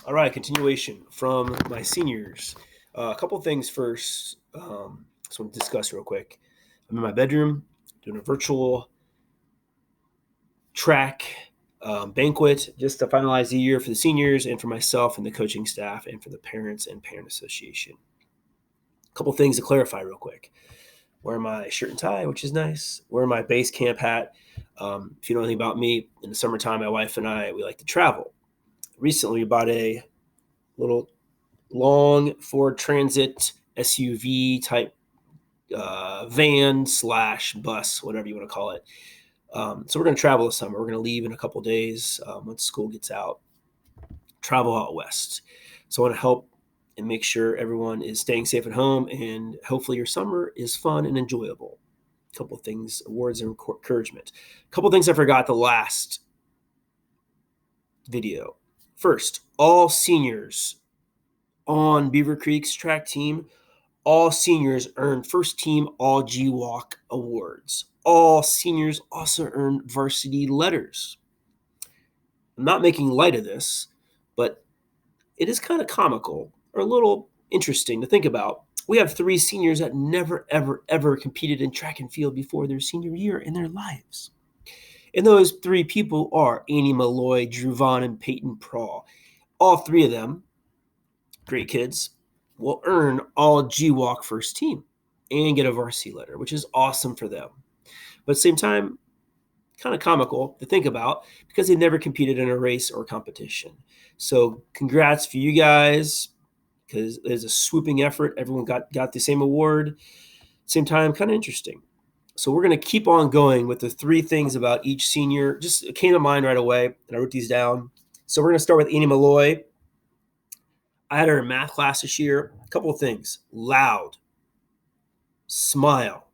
All right, continuation from my seniors. A couple things first. Just want to discuss real quick. I'm in my bedroom doing a virtual track banquet just to finalize the year for the seniors and for myself and the coaching staff and for the parents and parent association. A couple things to clarify real quick. Wear my shirt and tie, which is nice. Wear my base camp hat. If you know anything about me, in the summertime, my wife and I, we like to travel. Recently, we bought a little long Ford Transit SUV type van slash bus, whatever you want to call it. So we're going to travel this summer. We're going to leave in a couple days once school gets out, travel out west. So I want to help and make sure everyone is staying safe at home, and hopefully your summer is fun and enjoyable. A couple of things, words of encouragement. A couple of things I forgot the last video. First, all seniors on Beaver Creek's track team, all seniors earned first team all GWalk awards. All seniors also earned varsity letters. I'm not making light of this, but it is kind of comical or a little interesting to think about. We have three seniors that never, ever, ever competed in track and field before their senior year in their lives. And those three people are Annie Malloy, Drew Vaughn, and Peyton Prawl. All three of them, great kids, will earn all GWalk first team and get a varsity letter, which is awesome for them. But at the same time, kind of comical to think about because they never competed in a race or competition. So congrats for you guys because there's a swooping effort. Everyone got the same award. Same time, kind of interesting. So we're going to keep on going with the three things about each senior. Just it came to mind right away, and I wrote these down. So we're going to start with Annie Malloy. I had her in math class this year. A couple of things. Loud. Smile.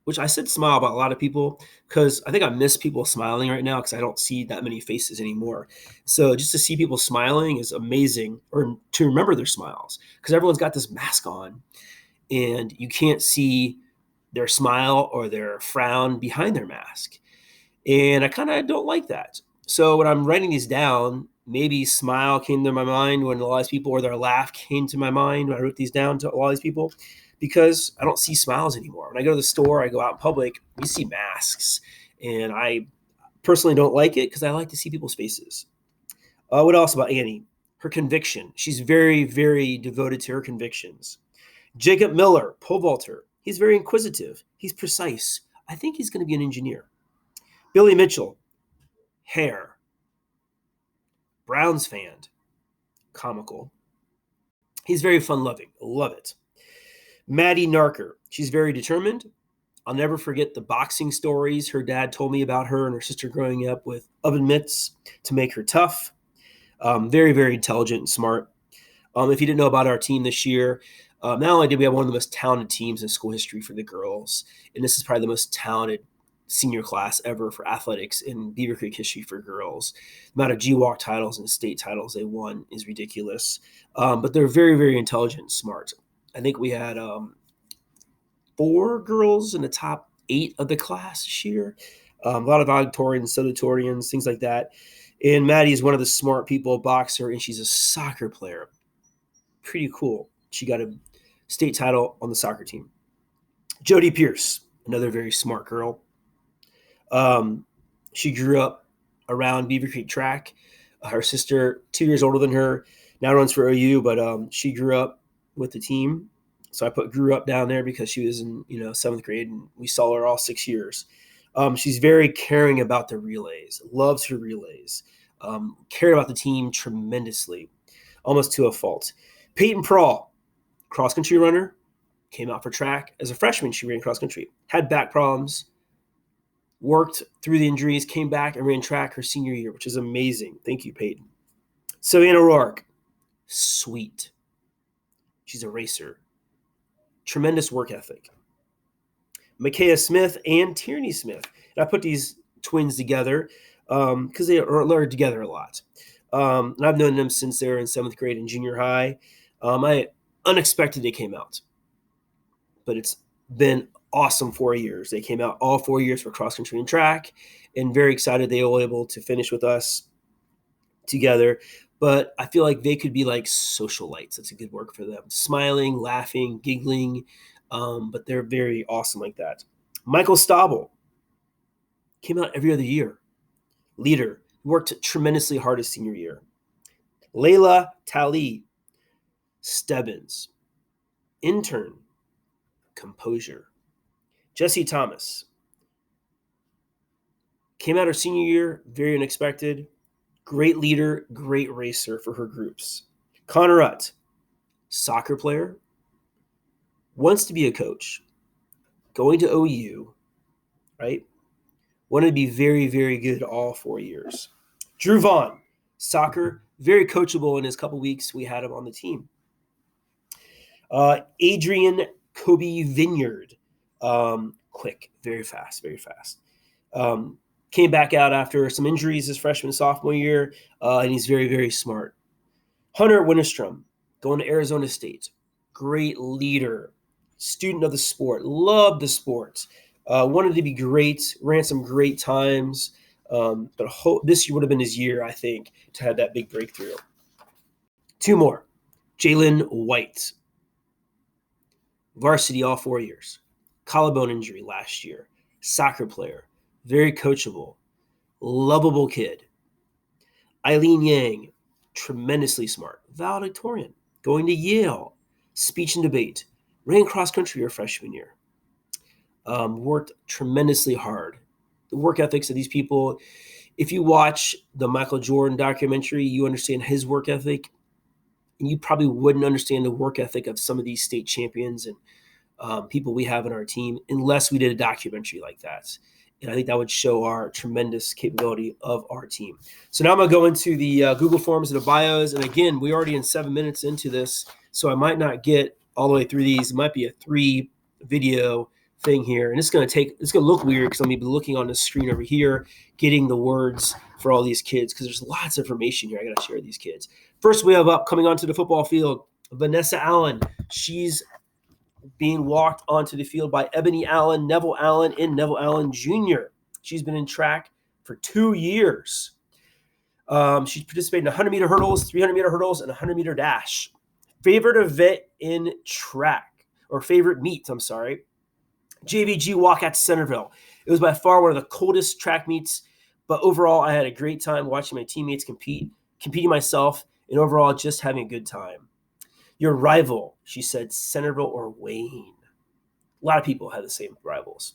Which I said smile about a lot of people because I think I miss people smiling right now because I don't see that many faces anymore. So just to see people smiling is amazing, or to remember their smiles because everyone's got this mask on and you can't see their smile or their frown behind their mask. And I kind of don't like that. So when I'm writing these down, maybe smile came to my mind when a lot of these people, or their laugh came to my mind when I wrote these down to a lot of these people, because I don't see smiles anymore. When I go to the store, I go out in public, we see masks. And I personally don't like it because I like to see people's faces. What else about Annie? Her conviction. She's very, very devoted to her convictions. Jacob Miller, pole vaulter. He's very inquisitive. He's precise. I think he's going to be an engineer. Billy Mitchell, hair. Browns fan, comical. He's very fun loving. Love it. Maddie Narker, she's very determined. I'll never forget the boxing stories her dad told me about her and her sister growing up with oven mitts to make her tough. Very, very intelligent and smart. If you didn't know about our team this year, not only did we have one of the most talented teams in school history for the girls, and this is probably the most talented senior class ever for athletics in Beaver Creek history for girls. The amount of GWalk titles and state titles they won is ridiculous. But they're very, very intelligent and smart. I think we had 4 girls in the top 8 of the class this year. A lot of valedictorians, salutatorians, things like that. And Maddie is one of the smart people, a boxer, and she's a soccer player. Pretty cool. She got a state title on the soccer team. Jody Pierce, another very smart girl. She grew up around Beaver Creek track. Her sister, 2 years older than her, now runs for OU, but she grew up with the team. So I put grew up down there because she was in 7th grade, and we saw her all 6 years. She's very caring about the relays, loves her relays, cared about the team tremendously, almost to a fault. Peyton Prawl, cross country runner, came out for track. As a freshman, she ran cross country, had back problems, worked through the injuries, came back and ran track her senior year, which is amazing. Thank you, Peyton. Savannah O'Rourke, sweet. She's a racer. Tremendous work ethic. Micaiah Smith and Tierney Smith. And I put these twins together because they are together a lot. And I've known them since they were in 7th grade and junior high. I unexpected they came out. But it's been awesome 4 years. They came out all 4 years for cross country and track, and very excited they were able to finish with us. together. But I feel like they could be like socialites. That's a good word for them. Smiling, laughing, giggling, but they're very awesome like that. Michael Stabel came out every other year. Leader, worked tremendously hard his senior year. Layla Tali, Stebbins, intern, composure. Jesse Thomas came out her senior year, very unexpected. Great leader, great racer for her groups. Connor Rutt, soccer player, wants to be a coach, going to OU, right? Wanted to be very, very good all 4 years. Drew Vaughn, soccer, very coachable in his couple weeks we had him on the team. Adrian Kobe Vineyard, quick, very fast, very fast. Came back out after some injuries his freshman and sophomore year, and he's very, very smart. Hunter Winterstrom, going to Arizona State. Great leader, student of the sport, loved the sport, wanted to be great, ran some great times. But this year would have been his year, I think, to have that big breakthrough. Two more. Jalen White, varsity all 4 years. Collarbone injury last year. Soccer player, very coachable, lovable kid. Eileen Yang, tremendously smart, valedictorian, going to Yale, speech and debate, ran cross country her freshman year. Worked tremendously hard. The work ethics of these people, if you watch the Michael Jordan documentary, you understand his work ethic, and you probably wouldn't understand the work ethic of some of these state champions and people we have in our team unless we did a documentary like that. And I think that would show our tremendous capability of our team. So now I'm going to go into the Google Forms and the bios. And again, we're already in 7 minutes into this, so I might not get all the way through these. It might be a 3 video thing here. And it's going to look weird because I'm going to be looking on the screen over here, getting the words for all these kids because there's lots of information here I got to share with these kids. First, we have up coming onto the football field, Vanessa Allen. She's being walked onto the field by Ebony Allen, Neville Allen, and Neville Allen Jr. She's been in track for 2 years. She's participated in 100-meter hurdles, 300-meter hurdles, and 100-meter dash. Favorite event in track, or favorite meet, I'm sorry, JVG walk at Centerville. It was by far one of the coldest track meets, but overall I had a great time watching my teammates compete, competing myself, and overall just having a good time. Your rival, she said, Centerville or Wayne. A lot of people have the same rivals.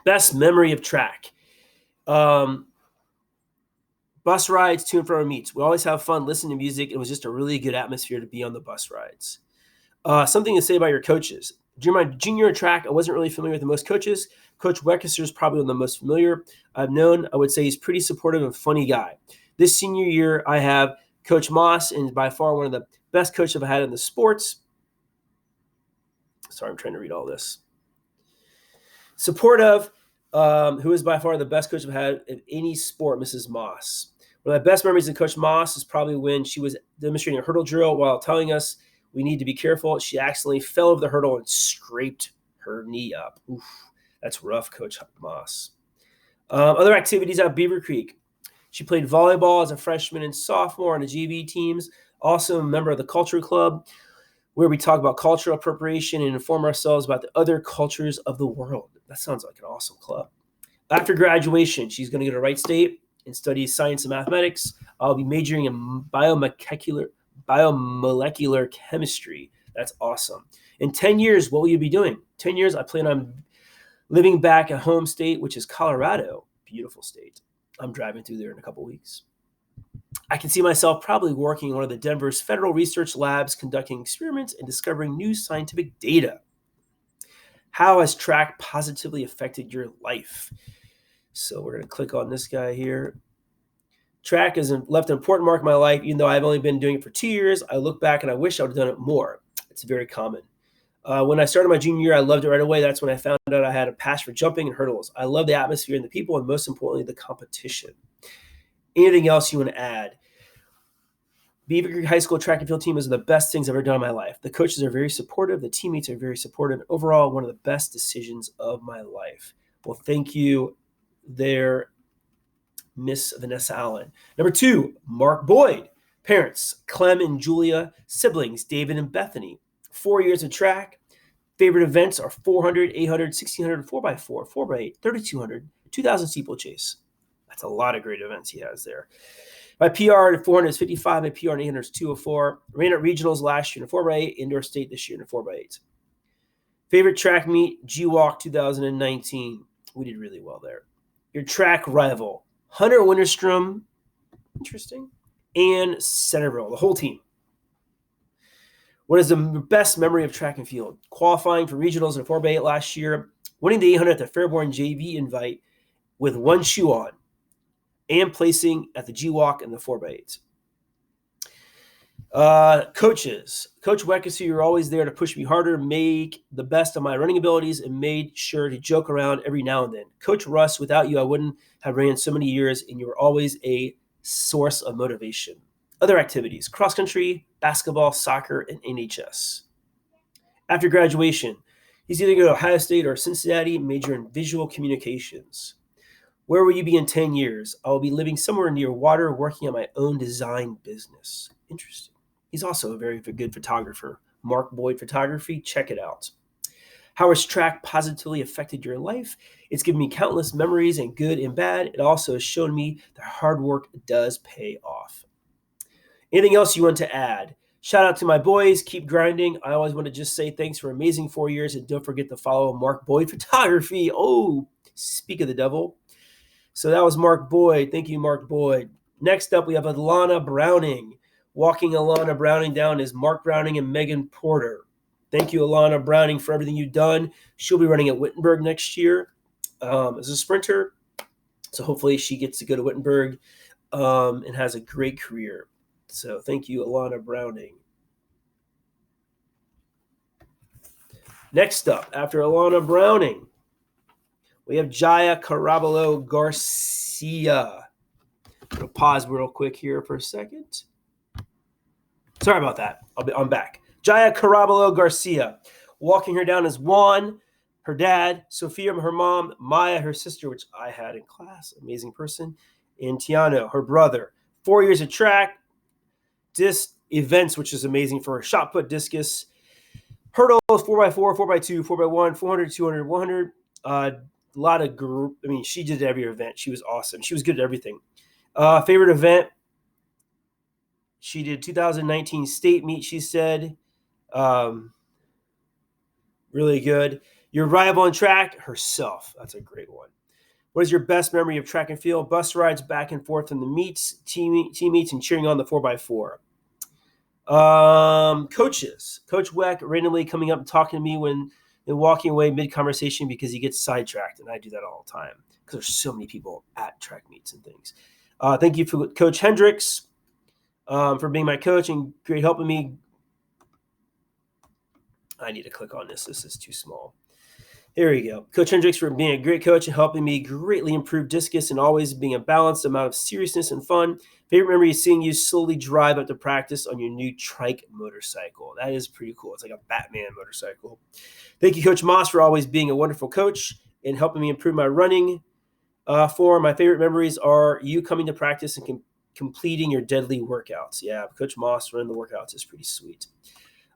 Best memory of track. Bus rides to and from our meets. We always have fun listening to music. It was just a really good atmosphere to be on the bus rides. Something to say about your coaches. During my junior year track, I wasn't really familiar with the most coaches. Coach Weckeser is probably one of the most familiar I've known. I would say he's pretty supportive and funny guy. This senior year, I have Coach Moss, and by far one of the best coaches I've had in the sports. Sorry, I'm trying to read all this. Supportive, who is by far the best coach I've had in any sport, Mrs. Moss. One of my best memories of Coach Moss is probably when she was demonstrating a hurdle drill while telling us we need to be careful. She accidentally fell over the hurdle and scraped her knee up. Oof, that's rough, Coach Moss. Other activities at Beaver Creek. She played volleyball as a freshman and sophomore on the GV teams. Also a member of the Culture Club, where we talk about cultural appropriation and inform ourselves about the other cultures of the world. That sounds like an awesome club. After graduation, she's going to go to Wright State and study science and mathematics. I'll be majoring in biomolecular chemistry. That's awesome. In 10 years, what will you be doing? 10 years, I plan on living back at home state, which is Colorado. Beautiful state. I'm driving through there in a couple weeks. I can see myself probably working in one of the Denver's federal research labs, conducting experiments and discovering new scientific data. How has track positively affected your life? So we're going to click on this guy here. Track has left an important mark in my life. Even though I've only been doing it for 2 years, I look back and I wish I would have done it more. It's very common. When I started my junior year, I loved it right away. That's when I found out I had a passion for jumping and hurdles. I love the atmosphere and the people, and most importantly, the competition. Anything else you want to add? Beaver Creek High School track and field team is one of the best things I've ever done in my life. The coaches are very supportive. The teammates are very supportive. Overall, one of the best decisions of my life. Well, thank you there, Miss Vanessa Allen. Number 2, Mark Boyd. Parents, Clem and Julia. Siblings, David and Bethany. 4 years of track. Favorite events are 400, 800, 1600, 4x4, 4x8, 3200, 2000 steeplechase. That's a lot of great events he has there. My PR at 400 is 55. My PR at 800 is 204. Ran at regionals last year in a 4x8, indoor state this year in a 4x8. Favorite track meet, G-Walk 2019. We did really well there. Your track rival, Hunter Winterstrom, interesting, and Centerville, the whole team. What is the best memory of track and field? Qualifying for regionals in 4x8 last year, winning the 800 at the Fairborn JV invite with one shoe on, and placing at the G-Walk in the 4x8. Coaches. Coach Weckesy, you're always there to push me harder, make the best of my running abilities, and made sure to joke around every now and then. Coach Russ, without you, I wouldn't have ran so many years, and you were always a source of motivation. Other activities, cross country, basketball, soccer, and NHS. After graduation, he's either going to Ohio State or Cincinnati, major in visual communications. Where will you be in 10 years? I will be living somewhere near water, working on my own design business. Interesting. He's also a very good photographer. Mark Boyd Photography, check it out. How has track positively affected your life? It's given me countless memories, and good and bad. It also has shown me that hard work does pay off. Anything else you want to add? Shout out to my boys. Keep grinding. I always want to just say thanks for amazing 4 years, and don't forget to follow Mark Boyd Photography. Oh, speak of the devil. So that was Mark Boyd. Thank you, Mark Boyd. Next up, we have Alana Browning. Walking Alana Browning down is Mark Browning and Megan Porter. Thank you, Alana Browning, for everything you've done. She'll be running at Wittenberg next year as a sprinter. So hopefully she gets to go to Wittenberg and has a great career. So thank you, Alana Browning. Next up, after Alana Browning, we have Jaya Caraballo Garcia. I'm going to pause real quick here for a second. Sorry about that. I'm back. Jaya Caraballo Garcia. Walking her down is Juan, her dad, Sophia, her mom, Maya, her sister, which I had in class, amazing person, and Tiano, her brother. 4 years of track, disc events, which is amazing for her. Shot put, discus, hurdles, 4x4, 4x2, 4x1, 400, 200, 100. A lot of group. I mean, she did every event. She was awesome. She was good at everything. Favorite event? She did 2019 state meet, she said. Really good. Your rival on track? Herself. That's a great one. What is your best memory of track and field? Bus rides back and forth in the meets, team meets, and cheering on the 4x4. Coaches. Coach Weck randomly coming up and talking to me and walking away mid-conversation because he gets sidetracked, and I do that all the time because there's so many people at track meets and things. Thank you for Coach Hendricks for being my coach and great helping me. I need to click on this. This is too small. Here we go. Coach Hendricks for being a great coach and helping me greatly improve discus and always being a balanced amount of seriousness and fun. Favorite memory is seeing you slowly drive up to practice on your new trike motorcycle. That is pretty cool. It's like a Batman motorcycle. Thank you, Coach Moss, for always being a wonderful coach and helping me improve my running form. My favorite memories are you coming to practice and completing your deadly workouts. Yeah, Coach Moss running the workouts is pretty sweet.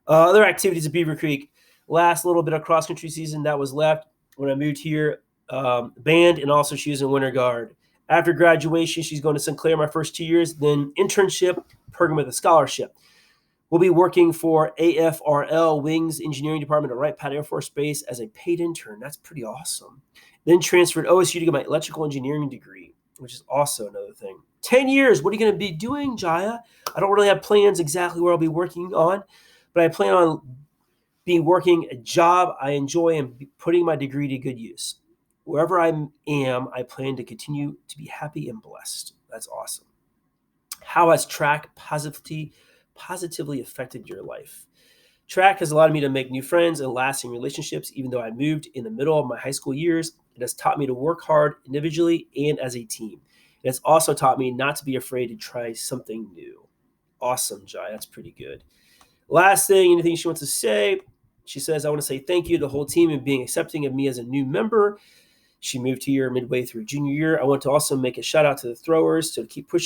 Other activities at Beaver Creek. Last little bit of cross-country season that was left when I moved here, band, and also she was in winter guard. After graduation, she's going to Sinclair my first 2 years, then internship, program with a scholarship. We'll be working for AFRL, Wings Engineering Department at Wright Pat Air Force Base as a paid intern. That's pretty awesome. Then transferred to OSU to get my electrical engineering degree, which is also another thing. 10 years, what are you going to be doing, Jaya? I don't really have plans exactly where I'll be working on, but I plan on working a job I enjoy and putting my degree to good use. Wherever I am, I plan to continue to be happy and blessed. That's awesome. How has track positively affected your life? Track has allowed me to make new friends and lasting relationships. Even though I moved in the middle of my high school years, it has taught me to work hard individually and as a team. It has also taught me not to be afraid to try something new. Awesome, Jai. That's pretty good. Last thing, anything she wants to say? She says, I want to say thank you to the whole team and being accepting of me as a new member. She moved here midway through junior year. I want to also make a shout out to the throwers to keep pushing